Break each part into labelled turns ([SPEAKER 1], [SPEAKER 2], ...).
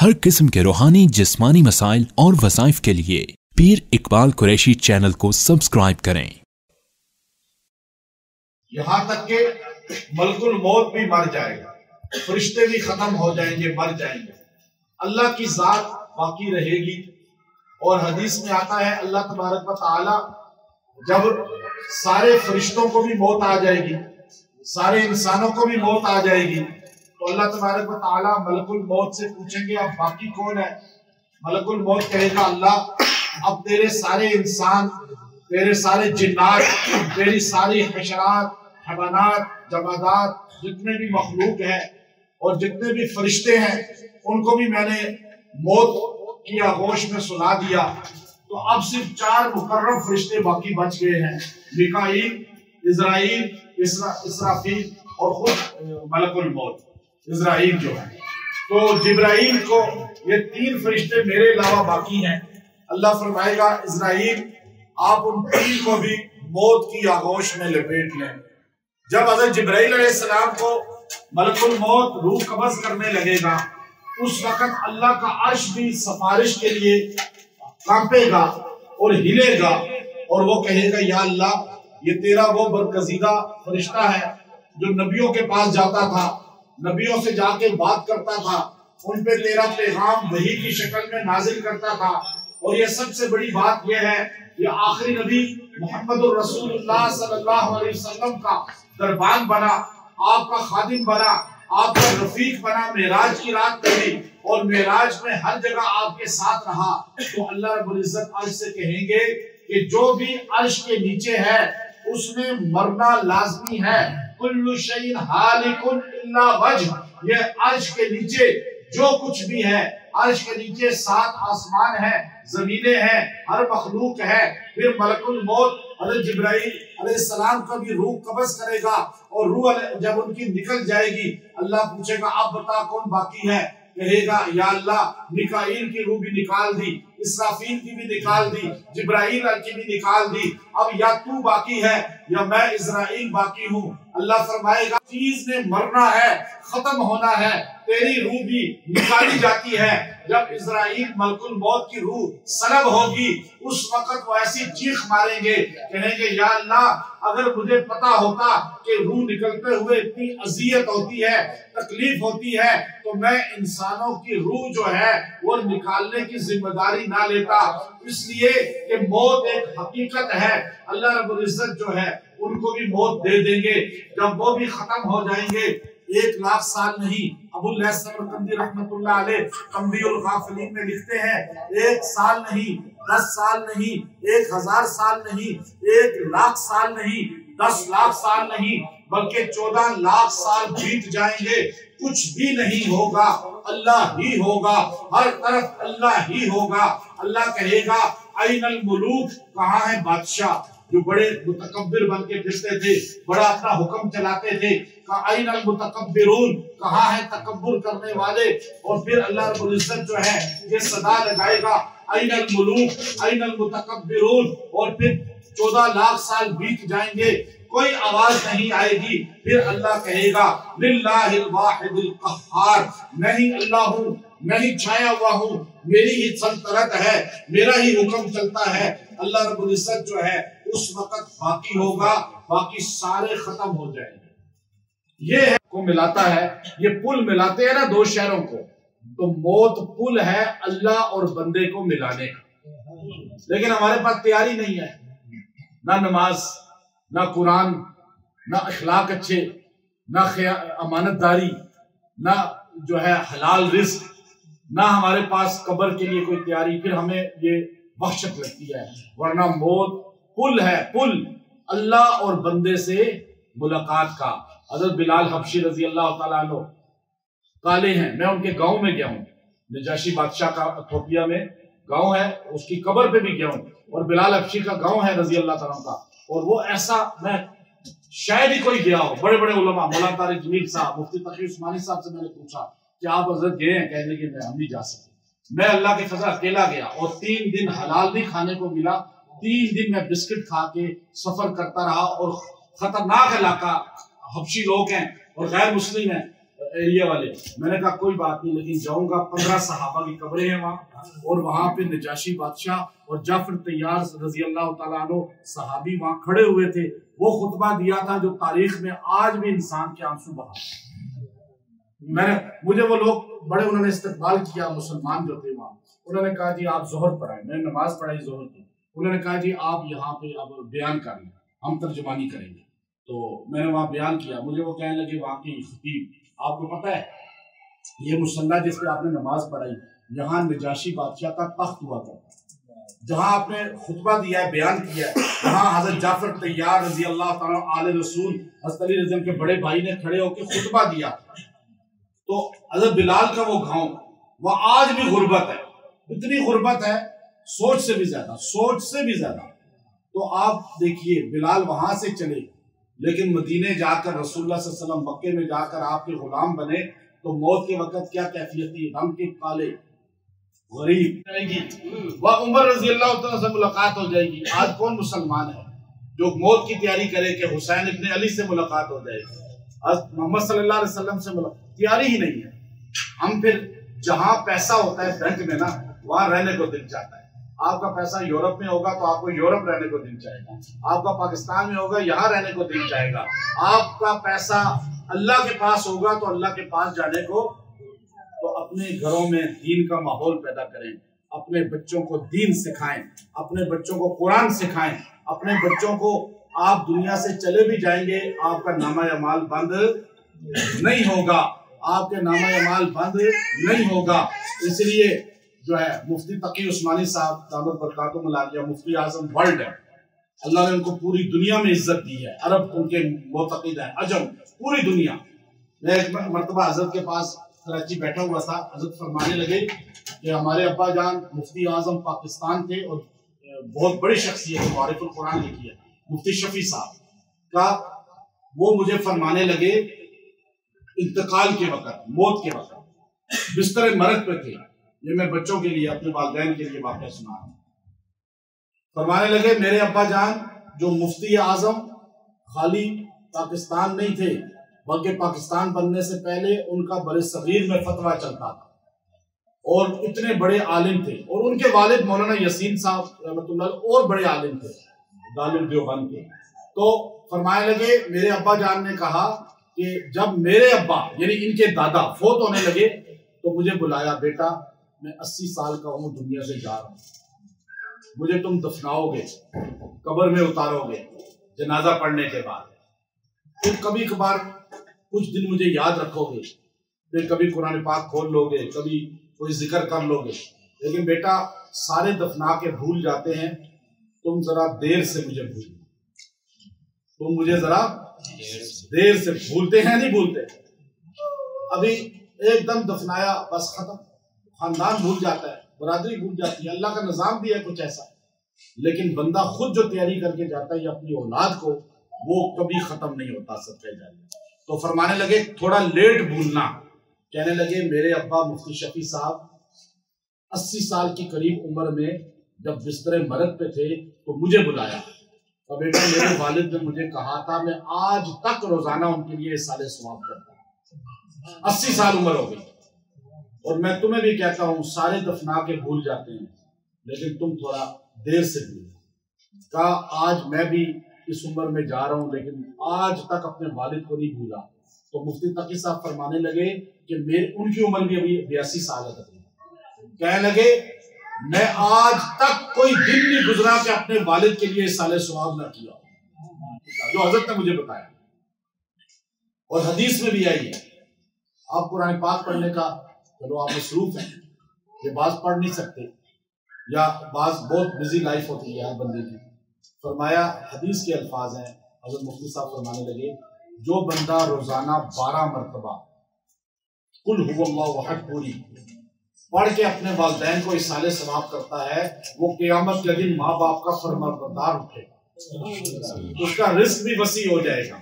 [SPEAKER 1] ہر قسم کے روحانی جسمانی مسائل اور وظائف کے لیے پیر اقبال قریشی چینل کو سبسکرائب کریں۔
[SPEAKER 2] یہاں تک کہ ملک الموت بھی مر جائے گا، فرشتے بھی ختم ہو جائیں گے، مر جائیں گے، اللہ کی ذات باقی رہے گی۔ اور حدیث میں آتا ہے اللہ تبارک و تعالی جب سارے فرشتوں کو بھی موت آ جائے گی، سارے انسانوں کو بھی موت آ جائے گی، تو اللہ تبارک و تعالی ملک الموت سے پوچھیں گے اب باقی کون ہے؟ ملک الموت کہے گا اللہ اب تیرے سارے انسان، تیرے سارے جنات، تیری ساری حشرات، حیوانات، جمادات، جتنے بھی مخلوق ہیں اور جتنے بھی فرشتے ہیں ان کو بھی میں نے موت کی آغوش میں سنا دیا، تو اب صرف 4 مقرب فرشتے باقی بچ گئے ہیں، میکائیل، عزرائیل، اسرافیل اور خود ملک الموت عزرائیل جو ہے۔ تو جبرائیل کو یہ 3 فرشتے میرے علاوہ باقی ہیں۔ اللہ فرمائے گا عزرائیل آپ ان 3 کو بھی موت کی آغوش میں لپیٹ لیں۔ جب حضرت جبرائیل علیہ السلام کو ملک الموت روح قبض کرنے لگے گا، اس وقت اللہ کا عرش بھی سفارش کے لیے کانپے گا اور ہلے گا، اور وہ کہے گا یا اللہ یہ تیرا وہ برگزیدہ فرشتہ ہے جو نبیوں کے پاس جاتا تھا، نبیوں سے جا کے بات کرتا تھا، ان پہ تیرا پیغام وحی کی شکل میں نازل کرتا تھا، اور یہ سب سے بڑی بات یہ ہے یہ آخری نبی محمد الرسول اللہ صلی اللہ علیہ وسلم کا دربان بنا، آپ کا خادم بنا، آپ کا رفیق بنا معراج کی رات میں بھی، اور معراج میں ہر جگہ آپ کے ساتھ رہا۔ تو اللہ رب العزت عرش سے کہیں گے کہ جو بھی عرش کے نیچے ہے اس نے مرنا لازمی ہے، کل شیء ہالک الا وجہ، یہ عرش کے نیچے جو کچھ بھی ہے، عرش کے نیچے 7 آسمان ہیں، زمینیں ہیں، ہر مخلوق ہے۔ پھر ملک الموت حضرت جبرائیل علیہ السلام کا بھی روح قبض کرے گا، اور روح جب ان کی نکل جائے گی اللہ پوچھے گا اب بتا کون باقی ہے؟ کہے گا یا اللہ میکائیل کی روح بھی نکال دی، اسرافیل کی بھی نکال دی، جبرائیل کی بھی نکال دی، اب یا تو باقی ہے یا میں عزرائیل باقی ہوں۔ اللہ فرمائے گا چیز نے مرنا ہے، ختم ہونا ہے، تیری روح بھی نکالی جاتی ہے۔ جب عزرائیل ملک الموت کی روح سلب ہوگی اس وقت وہ ایسی چیخ ماریں گے، کہیں گے یا اللہ اگر مجھے پتا ہوتا کہ روح نکلتے ہوئے اتنی اذیت ہوتی ہے، تکلیف ہوتی ہے، تو میں انسانوں کی روح جو ہے وہ نکالنے کی ذمہ داری نہ لیتا۔ اس لیے کہ موت ایک حقیقت ہے، اللہ رب العزت جو ہے ان کو بھی موت دے دیں گے، جب وہ بھی ختم ہو جائیں گے 1,00,000 سال نہیں۔ ابو اللیث سمرقندی رحمت اللہ علیہ تنبیہ الغافلین میں لکھتے ہیں 1 سال نہیں، 10 سال نہیں، 1000 سال نہیں، 1,00,000 سال نہیں، 10,00,000 سال نہیں، بلکہ 14,00,000 سال بیت جائیں گے، کچھ بھی نہیں ہوگا، اللہ ہی ہوگا، ہر طرف اللہ ہی ہوگا۔ اللہ کہے گا این الملوک، کہاں ہے بادشاہ جو بڑے متکبر بن کے پھرتے تھے، بڑا اپنا حکم چلاتے تھے؟ این المتکبرون، کہاں ہے تکبر کرنے والے؟ اور پھر اللہ رب العزت جو ہے یہ صدا لگائے گا این الملوک این المتکبرون، اور پھر 14,00,000 سال بیت جائیں گے، کوئی آواز نہیں آئے گی۔ پھر اللہ کہے گا للہ الواحد القہار، میں ہی اللہ ہوں، میں ہی چھایا ہوا ہوں، میری ہی سلطنت ہے، میرا ہی حکم چلتا ہے۔ اللہ رب العزت جو ہے اس وقت باقی ہوگا، باقی سارے ختم ہو جائیں گے۔ یہ ہے کو ملاتا ہے، یہ پل ملاتے ہیں نا 2 شہروں کو، تو موت پل ہے اللہ اور بندے کو ملانے کا۔ لیکن ہمارے پاس تیاری نہیں ہے، نہ نماز، نہ قرآن، نہ اخلاق اچھے، نہ امانت داری، نہ جو ہے حلال رزق، نہ ہمارے پاس قبر کے لیے کوئی تیاری، پھر ہمیں یہ وحشت لگتی ہے۔ ورنہ موت پل ہے، پل اللہ اور بندے سے ملاقات کا۔ حضرت بلال حبشی رضی اللہ تعالیٰ عنہ کالے ہیں، میں ان کے گاؤں میں گیا ہوں، نجاشی بادشاہ کا ایتھوپیا میں گاؤں ہے، اس کی قبر پہ بھی گیا ہوں، اور بلال حبشی کا گاؤں ہے رضی اللہ تعالیٰ کا، اور وہ ایسا میں شاید ہی کوئی گیا ہو، بڑے بڑے علماء، مولانا طارق جمیل صاحب، مفتی تقی عثمانی صاحب سے میں نے پوچھا کہ آپ حضرت گئے ہیں؟ کہنے کہ ہم نہیں جا سکتے۔ میں اللہ کے فضل اکیلا گیا، اور 3 دن حلال نہیں کھانے کو ملا، 3 دن میں بسکٹ کھا کے سفر کرتا رہا، اور خطرناک علاقہ، حبشی لوگ ہیں اور غیر مسلم ہیں، ایریا والے. میں نے کہا کوئی بات نہیں، لیکن جاؤں گا. 15 صحابہ کی قبریں ہیں وہاں، اور وہاں پہ نجاشی بادشاہ اور جعفر طیار رضی اللہ تعالیٰ عنہ صحابی وہاں کھڑے ہوئے تھے. وہ خطبہ دیا تھا جو تاریخ میں آج بھی انسان کے آنسو بہا. مجھے وہ لوگ بڑے انہوں نے استقبال کیا، مسلمان جو تھے وہاں. انہوں نے کہا جی آپ ظہر پڑھائیں. میں نے نماز پڑھائی ظہر کی. انہوں نے کہا جی آپ یہاں پہ اب بیان کریں، ہم ترجمانی کریں گے. تو میں نے وہاں بیان کیا. مجھے وہ کہنے لگے وہاں کی خطیب، آپ کو پتہ ہے یہ مصلی جس پہ آپ نے نماز پڑھائی، یہاں نجاشی بادشاہ کا تخت ہوا کرتا، جہاں آپ نے خطبہ دیا ہے، بیان کیا ہے، وہاں حضرت جعفر طیار رضی اللہ تعالیٰ آل رسول حضرت علی رضی اللہ کے بڑے بھائی نے کھڑے ہو کے خطبہ دیا. تو حضرت بلال کا وہ گاؤں وہ آج بھی غربت ہے. اتنی غربت ہے، سوچ سے بھی زیادہ. تو آپ دیکھیے بلال وہاں سے چلے، لیکن مدینے جا کر رسول اللہ صلی اللہ علیہ وسلم مکے میں جا کر آپ کے غلام بنے تو موت کے وقت کیا کیفیت تھی؟ غم کے کالے، غریب جائے گی. وہ عمر رضی اللہ تعالیٰ سے ملاقات ہو جائے گی. آج کون مسلمان ہے جو موت کی تیاری کرے کہ حسین ابن علی سے ملاقات ہو جائے گی؟ محمد صلی اللہ علیہ وسلم سے تیاری ہی نہیں ہے. ہم پھر جہاں پیسہ ہوتا ہے بینک میں نا، وہاں رہنے کو دل چاہتا ہے. آپ کا پیسہ یورپ میں ہوگا تو آپ کو یورپ رہنے کو دل چاہے گا. آپ کا پاکستان میں ہوگا یہاں رہنے کو دل چاہے گا. آپ کا پیسہ اللہ کے پاس ہوگا تو اللہ کے پاس جانے کو. تو اپنے گھروں میں دین کا ماحول پیدا کریں، اپنے بچوں کو دین سکھائیں، اپنے بچوں کو قرآن سکھائیں. اپنے بچوں کو آپ دنیا سے چلے بھی جائیں گے آپ کا نامہ اعمال بند نہیں ہوگا، آپ کے نامہ اعمال بند نہیں ہوگا. اس لیے جو ہے مفتی تقی عثمانی صاحب دامت برکاتہم العالیہ مفتی اعظم ورلڈ ہے. اللہ نے ان کو پوری دنیا میں عزت دی ہے. عرب ان کے معتقد ہیں، عجم، پوری دنیا. میں ایک مرتبہ حضرت کے پاس کراچی بیٹھا ہوا تھا. حضرت فرمانے لگے کہ ہمارے ابا جان مفتی اعظم پاکستان تھے اور بہت بڑی شخصیت معارف القرآن لکھی ہے، مفتی شفیع صاحب کا. وہ مجھے فرمانے لگے انتقال کے وقت، موت کے وقت بستر مرگ پہ تھے. یہ میں بچوں کے لیے، اپنے والدین کے لیے واقعہ سنا رہا ہوں. فرمانے لگے میرے ابا جان جو مفتی اعظم خالی پاکستان نہیں تھے بلکہ پاکستان بننے سے پہلے ان کا بر صغیر میں فتویٰ چلتا تھا اور اتنے بڑے عالم تھے. اور ان کے والد مولانا یسین صاحب رحمۃ اللہ علیہ اور بڑے عالم تھے دارالعلوم دیوبند کے. تو فرمانے لگے میرے ابا جان نے کہا کہ جب میرے ابا یعنی ان کے دادا فوت ہونے لگے تو مجھے بلایا، بیٹا میں 80 سال کا ہوں، دنیا سے جا رہا ہوں، مجھے تم دفناؤ گے، قبر میں اتارو گے جنازہ پڑھنے کے بعد. پھر کبھی کبھار کچھ دن مجھے یاد رکھو گے، پھر کبھی قرآن پاک کھول لو گے، کبھی کوئی ذکر کر لو گے، لیکن بیٹا سارے دفنا کے بھول جاتے ہیں، تم ذرا دیر سے مجھے بھولو. تم مجھے ذرا دیر سے بھولتے ہیں، نہیں بھولتے. ابھی ایک دم دفنایا بس ختم. خاندان بھول جاتا ہے، برادری بھول جاتی ہے. اللہ کا نظام بھی ہے کچھ ایسا. لیکن بندہ خود جو تیاری کر کے جاتا ہے اپنی اولاد کو، وہ کبھی ختم نہیں ہوتا صدقہ جاریہ. تو فرمانے لگے تھوڑا لیٹ بھولنا. کہنے لگے میرے ابا مفتی شفیع صاحب 80 سال کی قریب عمر میں جب بستر مرگ پہ تھے تو مجھے بلایا. تو بیٹا میرے والد نے مجھے کہا تھا، میں آج تک روزانہ ان کے لیے سال ثواب کرتا ہوں. 80 سال عمر ہو گئی. اور میں تمہیں بھی کہتا ہوں سارے دفنا کے بھول جاتے ہیں لیکن تم تھوڑا دیر سے بھول. کہا آج میں بھی اس عمر میں جا رہا ہوں لیکن آج تک اپنے والد کو نہیں بھولا. تو مفتی تقی صاحب فرمانے لگے کہ ان کی عمر بھی ابھی 82 سال ہے. کہنے لگے میں آج تک کوئی دن نہیں گزرا کہ اپنے والد کے لیے سال ثواب نہ کیا، جو حضرت نے مجھے بتایا. اور حدیث میں بھی آئی ہے. آپ قرآن پاک پڑھنے کا چلو آپ مصروف ہیں، یہ بعض پڑھ نہیں سکتے یا بعض بہت بزی لائف ہوتی ہے ہر بندے کی. فرمایا حدیث کے الفاظ ہیں، حضرت مفتی صاحب فرمانے لگے جو بندہ روزانہ 12 مرتبہ قل هو اللہ احد پوری پڑھ کے اپنے والدین کو اصالِ ثواب کرتا ہے، وہ قیامت کے دن ماں باپ کا فرمانبردار اٹھے گا. اس کا رزق بھی وسیع ہو جائے گا،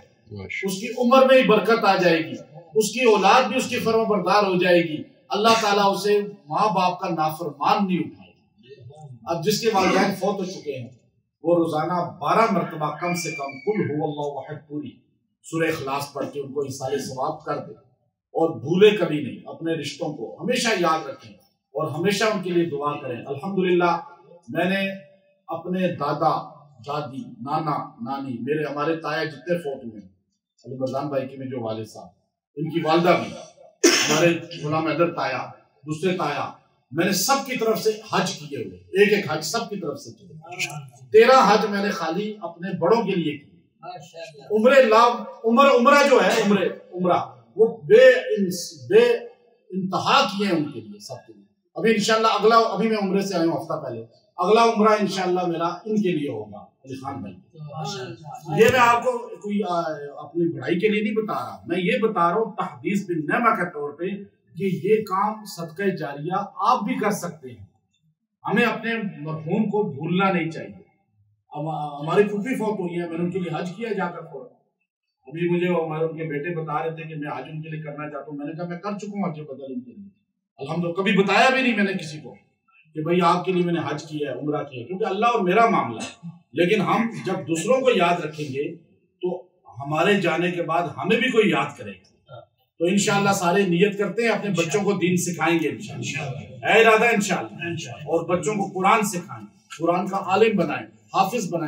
[SPEAKER 2] اس کی عمر میں ہی برکت آ جائے گی، اس کی اولاد بھی اس کی فرمانبردار ہو جائے گی. اللہ تعالیٰ اسے ماں باپ کا نافرمان نہیں اٹھائے گا. اب جس کے والدین فوت ہو چکے ہیں وہ روزانہ 12 مرتبہ کم سے کم قل هو اللہ احد پوری سورہ اخلاص پڑھ کے ان کو اصالِ ثواب کر دے. اور بھولے کبھی نہیں، اپنے رشتوں کو ہمیشہ یاد رکھیں اور ہمیشہ ان کے لیے دعا کریں۔ الحمدللہ میں نے اپنے دادا دادی نانا نانی ہمارے تایا جتنے فوت ہوئے ہیں، علی مرزان بھائی کے میں جو والد صاحب، ان کی والدہ بھی، ہمارے غلام حیدر تایا، دوسرے تایا، میں نے سب کی طرف سے حج کیے ہوئے، ایک ایک حج سب کی طرف سے کیے، 13 حج میں نے خالی اپنے بڑوں کے لیے کیے۔ عمرہ جو ہے عمرہ وہ بے انتہا کیے ہیں ان کے لیے، سب کے لیے۔ ابھی انشاءاللہ ابھی میں عمرے سے آیا ہوں ہفتہ پہلے، اگلا عمرہ انشاءاللہ میرا ان کے لیے ہوگا، علی خان بھائی۔ یہ میں آپ کو کوئی اپنی بڑائی کے لیے نہیں بتا رہا، میں یہ بتا رہا ہوں تحدیث بالنعمہ کے طور پہ کہ یہ کام صدقہ جاریہ آپ بھی کر سکتے ہیں۔ ہمیں اپنے مرحوم کو بھولنا نہیں چاہیے۔ ہماری پھوپھی فوت ہوئی ہے، میں نے ان کے لیے حج کیا جا کر فوراً۔ ابھی مجھے ہمارے ان کے بیٹے بتا رہے تھے کہ میں حج ان کے لیے کرنا چاہتا ہوں، میں نے کہا میں کر چکا ہوں حج بدل ان کے لیے، الحمدللہ۔ کبھی بتایا بھی نہیں میں نے کسی کو کہ بھئی آپ کے لیے میں نے حج کیا ہے، عمرہ کیا ہے، کیونکہ اللہ اور میرا معاملہ ہے۔ لیکن ہم جب دوسروں کو یاد رکھیں گے تو ہمارے جانے کے بعد ہمیں بھی کوئی یاد کرے گا۔ تو انشاءاللہ سارے نیت کرتے ہیں اپنے بچوں کو دین سکھائیں گے انشاءاللہ، اے ارادہ انشاءاللہ، اور بچوں کو قرآن سکھائیں، قرآن کا عالم بنائیں، حافظ بنائیں۔